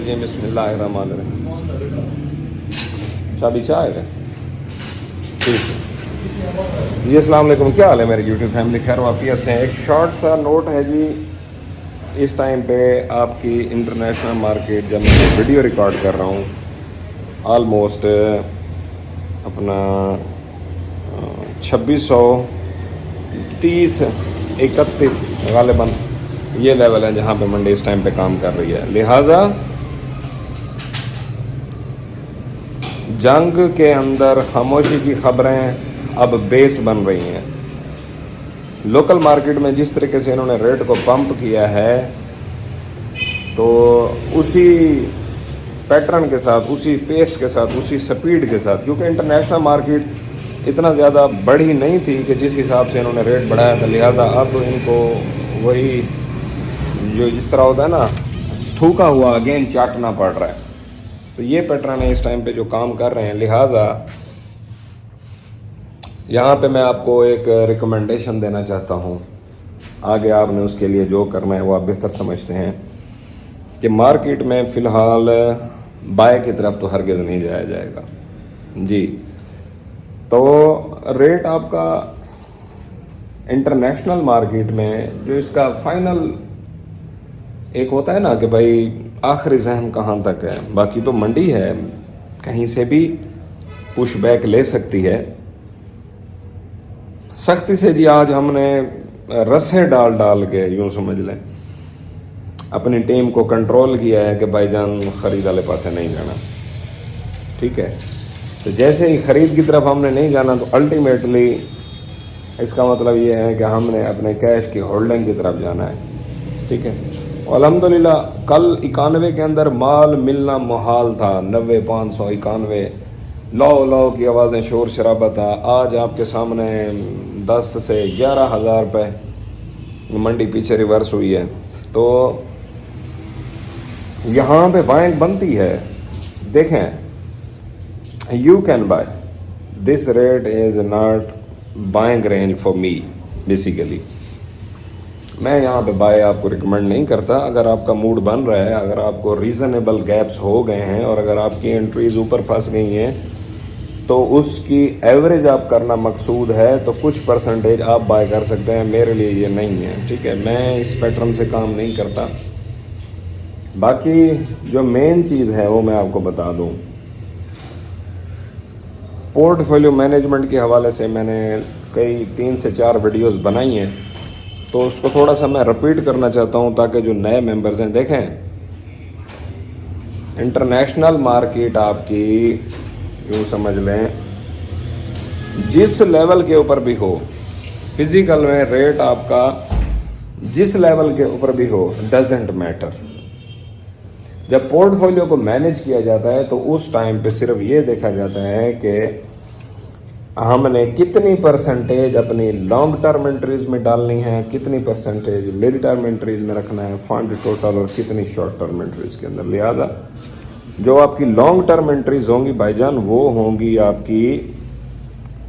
रजीम बिस्मिल्लाहिर्रहमानिर्रहीम। चाबी चाह है ठीक है जी। अस्सलाम वालेकुम, क्या हाल है मेरी यूट्यूब फैमिली? खैर वाफियत से। एक शॉर्ट सा नोट है जी, इस टाइम पे आपकी इंटरनेशनल मार्केट, जब मैं वीडियो रिकॉर्ड कर रहा हूँ, ऑलमोस्ट अपना 2630-31 गालिबन ये लेवल है जहाँ पे मंडी इस टाइम पे काम कर रही है। लिहाजा जंग के अंदर खामोशी की खबरें अब बेस बन रही हैं। लोकल मार्केट में जिस तरीके से इन्होंने रेट को पंप किया है, तो उसी पैटर्न के साथ, उसी पेस के साथ, उसी स्पीड के साथ, क्योंकि इंटरनेशनल मार्केट इतना ज़्यादा बढ़ी नहीं थी कि जिस हिसाब से इन्होंने रेट बढ़ाया था, लिहाजा अब इनको वही जो जिस तरह होता है ना, थूका हुआ अगेन चाटना पड़ रहा है। तो ये पैटर्न है इस टाइम पे जो काम कर रहे हैं। लिहाजा यहाँ पे मैं आपको एक रिकमेंडेशन देना चाहता हूँ, आगे आपने उसके लिए जो करना है वो आप बेहतर समझते हैं, कि मार्केट में फ़िलहाल बाय की तरफ तो हरगिज़ नहीं जाया जाएगा जी। तो रेट आपका इंटरनेशनल मार्केट में जो इसका फाइनल एक होता है ना कि भाई आखिरी जहन कहाँ तक है, बाकी तो मंडी है, कहीं से भी पुश बैक ले सकती है। सख्ती से जी आज हमने रस्से डाल डाल के, यूँ समझ लें, अपनी टीम को कंट्रोल किया है कि भाईजान ख़रीद वाले पासे नहीं जाना, ठीक है। तो जैसे ही ख़रीद की तरफ हमने नहीं जाना, तो अल्टीमेटली इसका मतलब ये है कि हमने अपने कैश की होल्डिंग की तरफ जाना है, ठीक है। अल्हम्दुलिल्लाह कल 91 के अंदर माल मिलना मुहाल था, 90, 500, 91 लो लो की आवाज़ें, शोर शराबा था। आज आपके सामने 10 से 11 हज़ार रुपये मंडी पीछे रिवर्स हुई है। तो यहाँ पे बाइंग बनती है। देखें, you can buy, this rate is not buying range for me basically. मैं यहाँ पे बाय आपको रिकमेंड नहीं करता। अगर आपका मूड बन रहा है, अगर आपको रीज़नेबल गैप्स हो गए हैं और अगर आपकी एंट्रीज ऊपर फंस गई हैं, तो उसकी एवरेज आप करना मकसूद है, तो कुछ परसेंटेज आप बाय कर सकते हैं। मेरे लिए ये नहीं है, ठीक है। मैं इस पैटर्न से काम नहीं करता। बाकी जो मेन चीज़ है वो मैं आपको बता दूँ, पोर्टफोलियो मैनेजमेंट के हवाले से मैंने कई 3 से 4 वीडियोस बनाई हैं, तो उसको थोड़ा सा मैं रिपीट करना चाहता हूँ ताकि जो नए मेंबर्स हैं, देखें, इंटरनेशनल मार्केट आपकी यूँ समझ लें जिस लेवल के ऊपर भी हो, फिजिकल में रेट आपका जिस लेवल के ऊपर भी हो, डजेंट मैटर। जब पोर्टफोलियो को मैनेज किया जाता है तो उस टाइम पे सिर्फ ये देखा जाता है कि हमने कितनी परसेंटेज अपनी लॉन्ग टर्म एंट्रीज में डालनी है, कितनी परसेंटेज मिड टर्म एंट्रीज में रखना है फंड टोटल, और कितनी शॉर्ट टर्म एंट्रीज के अंदर। लिहाजा जो आपकी लॉन्ग टर्म एंट्रीज होंगी भाईजान, वो होंगी आपकी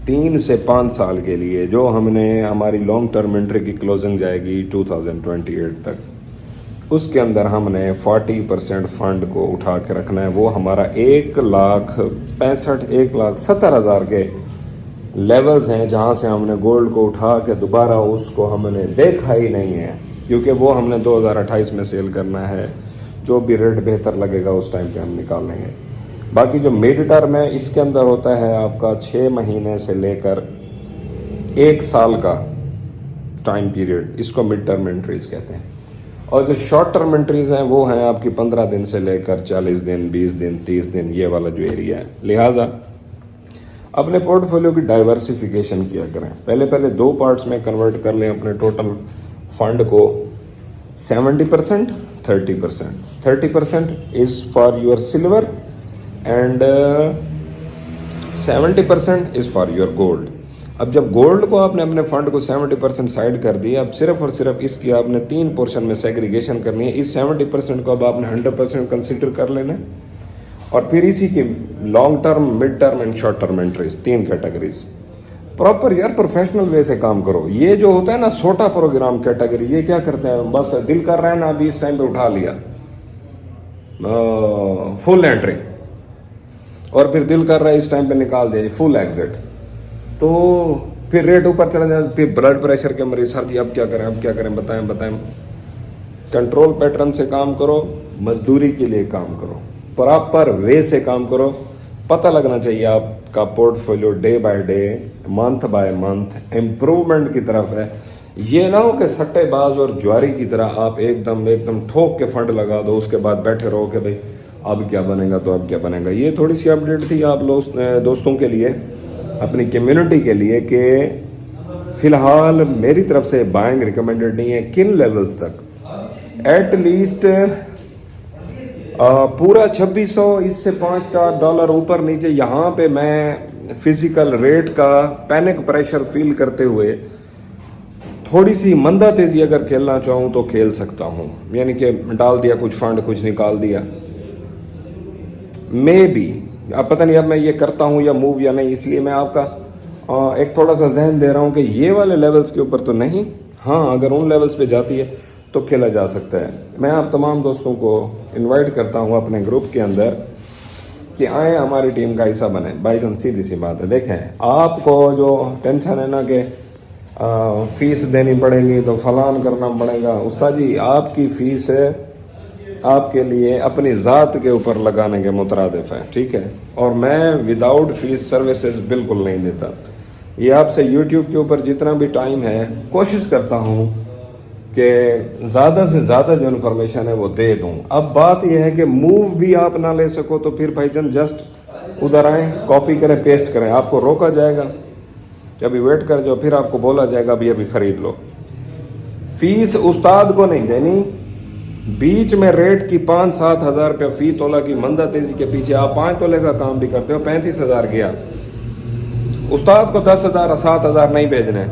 3 से 5 साल के लिए। जो हमने हमारी लॉन्ग टर्म एंट्री की क्लोजिंग जाएगी 2028 तक, उसके अंदर हमने 40% फंड को उठा के रखना है। वो हमारा 1,65,1,70,000 के लेवल्स हैं जहाँ से हमने गोल्ड को उठा के दोबारा उसको हमने देखा ही नहीं है, क्योंकि वो हमने 2028 में सेल करना है। जो भी रेट बेहतर लगेगा उस टाइम पे हम निकाल लेंगे। बाकी जो मिड टर्म है, इसके अंदर होता है आपका 6 महीने से लेकर 1 साल का टाइम पीरियड, इसको मिड टर्म एंट्रीज कहते हैं। और जो शॉर्ट टर्म एंट्रीज हैं वो हैं आपकी 15 दिन से लेकर 40 दिन, 20 दिन, 30 दिन, ये वाला जो एरिया है। लिहाजा अपने पोर्टफोलियो की डाइवर्सिफिकेशन किया करें। पहले 2 पार्ट्स में कन्वर्ट कर लें अपने टोटल फंड को। 70%, 30%। 30% is for your silver and 70% is for your gold. अब जब गोल्ड को आपने अपने फंड को 70% साइड कर दिया, अब सिर्फ और सिर्फ इसकी आपने 3 पोर्शन में सेग्रीगेशन करनी है। इस 70% को अब आपने 100% कंसिडर कर लेना है, और फिर इसी की long term, mid term and short term entries, 3 categories. Proper यार प्रोफेशनल वे से काम करो। ये जो होता है ना सोटा प्रोग्राम कैटेगरी, ये क्या करते हैं, बस दिल कर रहा है ना अभी इस टाइम पे उठा लिया, फुल एंट्री, और फिर दिल कर रहा है इस टाइम पे निकाल दिया फुल एग्जिट, तो फिर रेट ऊपर चला जाए। फिर ब्लड प्रेशर के मरीज, सर जी अब क्या करें, अब क्या करें, बताएं बताएं। कंट्रोल पैटर्न से काम करो, मजदूरी के लिए काम करो, प्रॉपर वे से काम करो। पता लगना चाहिए आपका portfolio day by day, month by month improvement की तरफ है। ये ना हो कि सट्टेबाज और ज्वारी की तरह आप एकदम ठोक के फंड लगा दो, उसके बाद बैठे रहो कि भाई अब क्या बनेगा तो अब क्या बनेगा। ये थोड़ी सी अपडेट थी आप दोस्तों के लिए, अपनी कम्युनिटी के लिए, कि फिलहाल मेरी तरफ से बाइंग रिकमेंडेड नहीं है। किन लेवल्स तक? एटलीस्ट पूरा 2600, इससे $5 ऊपर नीचे यहाँ पे मैं फिजिकल रेट का पैनिक प्रेशर फील करते हुए थोड़ी सी मंदा तेजी अगर खेलना चाहूँ तो खेल सकता हूँ। यानी कि डाल दिया कुछ फंड, कुछ निकाल दिया, मे बी। अब पता नहीं अब मैं ये करता हूँ या मूव या नहीं, इसलिए मैं आपका एक थोड़ा सा जहन दे रहा हूँ कि ये वाले लेवल्स के ऊपर तो नहीं। हाँ, अगर उन लेवल्स पे जाती है तो खेला जा सकता है। मैं आप तमाम दोस्तों को इनवाइट करता हूँ अपने ग्रुप के अंदर कि आए हमारी टीम का हिस्सा बने। भाईजान सीधी सी बात है, देखें आपको जो टेंशन है ना कि फीस देनी पड़ेगी तो फलान करना पड़ेगा, उस्ताद जी आपकी फीस आपके लिए अपनी ज़ात के ऊपर लगाने के मुतरादिफ है, ठीक है। और मैं विदाउट फीस सर्विसेज बिल्कुल नहीं देता। ये आपसे यूट्यूब के ऊपर जितना भी टाइम है कोशिश करता हूँ कि ज़्यादा से ज़्यादा जो इन्फॉर्मेशन है वो दे दूँ। अब बात यह है कि मूव भी आप ना ले सको तो फिर भाईजान जस्ट उधर आएँ, कॉपी करें, पेस्ट करें, आपको रोका जाएगा, अभी वेट कर जाओ, फिर आपको बोला जाएगा अभी खरीद लो। फीस उस्ताद को नहीं देनी, बीच में रेट की 5-7 हज़ार रुपया फी तोला की मंदा तेजी के पीछे आप 5 तोले का काम भी करते हो, 35,000 गया। उस्ताद को 10,000 7,000 नहीं भेजने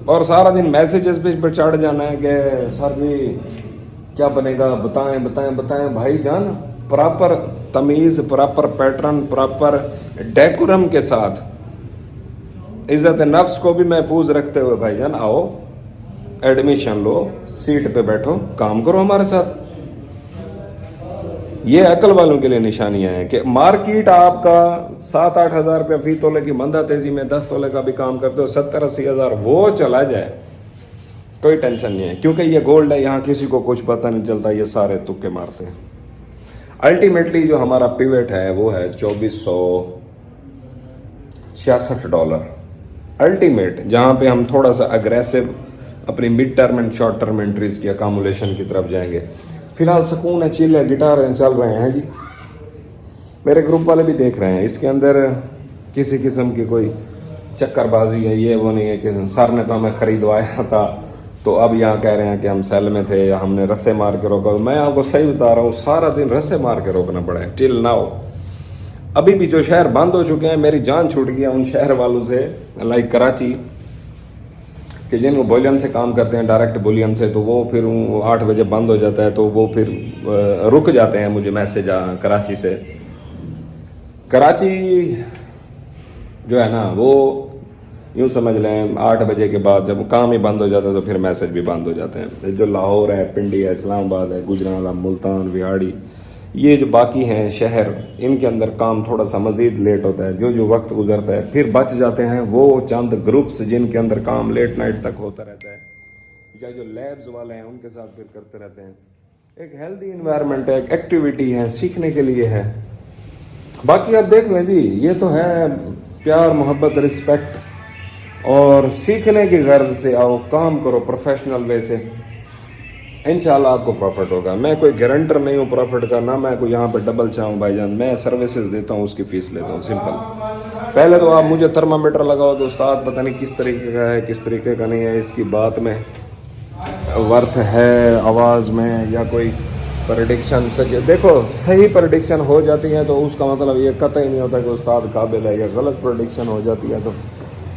और सारा दिन मैसेजेस पे चढ़ जाना है कि सर जी क्या बनेगा, बताएं बताएं बताएं। भाई जान प्रॉपर तमीज़, प्रॉपर पैटर्न, प्रॉपर डेकोरम के साथ इज़्ज़त नफ्स को भी महफूज रखते हुए भाईजान आओ, एडमिशन लो, सीट पे बैठो, काम करो हमारे साथ। ये अकल वालों के लिए निशानियां हैं कि मार्केट आपका 7-8 हज़ार रुपया फी तोले की मंदा तेजी में 10 तोले का भी काम करते हो, 70-80 हज़ार वो चला जाए कोई टेंशन नहीं है, क्योंकि ये गोल्ड है, यहाँ किसी को कुछ पता नहीं चलता, ये सारे तुक्के मारते हैं। अल्टीमेटली जो हमारा पिवट है वो है $2466 अल्टीमेट, जहाँ पे हम थोड़ा सा अग्रेसिव अपनी mid term and short term entries की अकामुलेशन की तरफ जाएंगे। फिलहाल सुकून है, चिल है, गिटार चल रहे हैं जी, मेरे ग्रुप वाले भी देख रहे हैं। इसके अंदर किसी किस्म की कोई चक्करबाजी है, ये वो नहीं है कि सर ने तो हमें खरीदवाया था तो अब यहाँ कह रहे हैं कि हम सेल में थे या हमने रस्से मार के रोका। मैं आपको सही बता रहा हूँ, सारा दिन रस्से मार के रोकना पड़ा है टिल नाउ। अभी भी जो शहर बंद हो चुके हैं, मेरी जान छूट गया उन शहर वालों से, लाइक कराची, कि जिन बुलियन से काम करते हैं, डायरेक्ट बुलियन से, तो वो फिर 8 बजे बंद हो जाता है तो वो फिर रुक जाते हैं मुझे मैसेज कराची से। कराची जो है ना वो यूँ समझ लें 8 बजे के बाद जब काम ही बंद हो जाता है तो फिर मैसेज भी बंद हो जाते हैं। जो लाहौर है, पिंडी है, इस्लामाबाद है, गुजरात, मुल्तान, विहाड़ी, ये जो बाकी हैं शहर, इनके अंदर काम थोड़ा सा मज़ीद लेट होता है। जो जो वक्त गुजरता है फिर बच जाते हैं वो चंद ग्रुप्स जिनके अंदर काम लेट नाइट तक होता रहता है, या जो लैब्स वाले हैं उनके साथ फिर करते रहते हैं। एक हेल्दी इन्वायरमेंट है, एक एक्टिविटी है, सीखने के लिए है। बाकी आप देख लें जी, ये तो है प्यार, मोहब्बत, रिस्पेक्ट, और सीखने की गर्ज से आओ, काम करो प्रोफेशनल वे से, इंशाल्लाह आपको प्रॉफिट होगा। मैं कोई गारंटर नहीं हूँ प्रॉफिट का, ना मैं कोई यहाँ पर डबल चाहूँ भाईजान, मैं सर्विसेज देता हूँ, उसकी फ़ीस लेता हूँ, सिंपल। पहले तो आप मुझे थर्मामीटर लगाओ तो उस्ताद पता नहीं किस तरीके का है, किस तरीके का नहीं है, इसकी बात में वर्थ है, आवाज़ में, या कोई प्रेडिक्शन सच है। देखो सही प्रेडिक्शन हो जाती है तो उसका मतलब ये कतई नहीं होता कि उस्ताद काबिल है, या गलत प्रेडिक्शन हो जाती है तो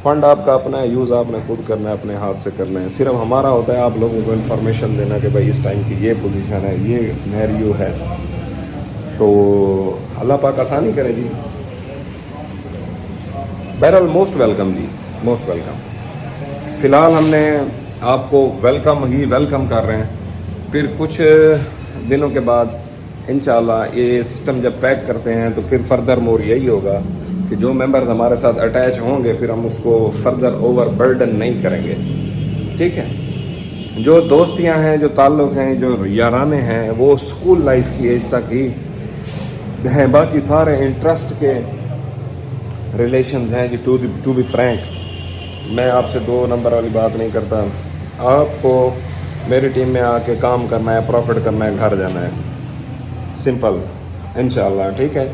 फंड आपका अपना है, यूज़ आपने खुद करना है, अपने हाथ से करना है। सिर्फ हमारा होता है आप लोगों को इन्फॉर्मेशन देना कि भाई इस टाइम की ये पोजीशन है, ये सिनेरियो है, तो अल्लाह पाक आसानी करे जी। बहरहाल मोस्ट वेलकम जी, मोस्ट वेलकम। फ़िलहाल हमने आपको वेलकम ही वेलकम कर रहे हैं, फिर कुछ दिनों के बाद इंशाल्लाह ये सिस्टम जब पैक करते हैं तो फिर फर्दर मोर यही होगा कि जो मेंबर्स हमारे साथ अटैच होंगे फिर हम उसको फर्दर ओवर बर्डन नहीं करेंगे, ठीक है। जो दोस्तियां हैं, जो ताल्लुक़ हैं, जो याराने हैं, वो स्कूल लाइफ की एज तक ही हैं। बाकी सारे इंटरेस्ट के रिलेशंस हैं जी। टू बी फ्रैंक, मैं आपसे 2 नंबर वाली बात नहीं करता। आपको मेरी टीम में आके काम करना है, प्रॉफिट करना है, घर जाना है, सिंपल, इंशाल्लाह, ठीक है।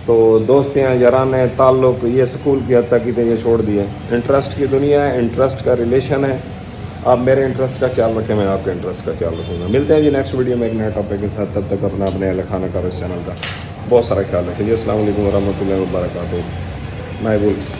तो दोस्तियाँ, याराने, ताल्लुक़ ये स्कूल की हद तक ही तो ये छोड़ दिए। इंटरेस्ट की दुनिया है, इंटरेस्ट का रिलेशन है। आप मेरे इंटरेस्ट का ख्याल रखें, मैं आपके इंटरेस्ट का ख्याल रखूँगा। मिलते हैं जी नेक्स्ट वीडियो में एक नए टॉपिक के साथ। तब तक अपना अपने अहल खाना का इस चैनल का बहुत सारा ख्याल रखिए। अस्सलाम वालेकुम वरहमतुल्लाहि वबरकातुहू। My Wolves.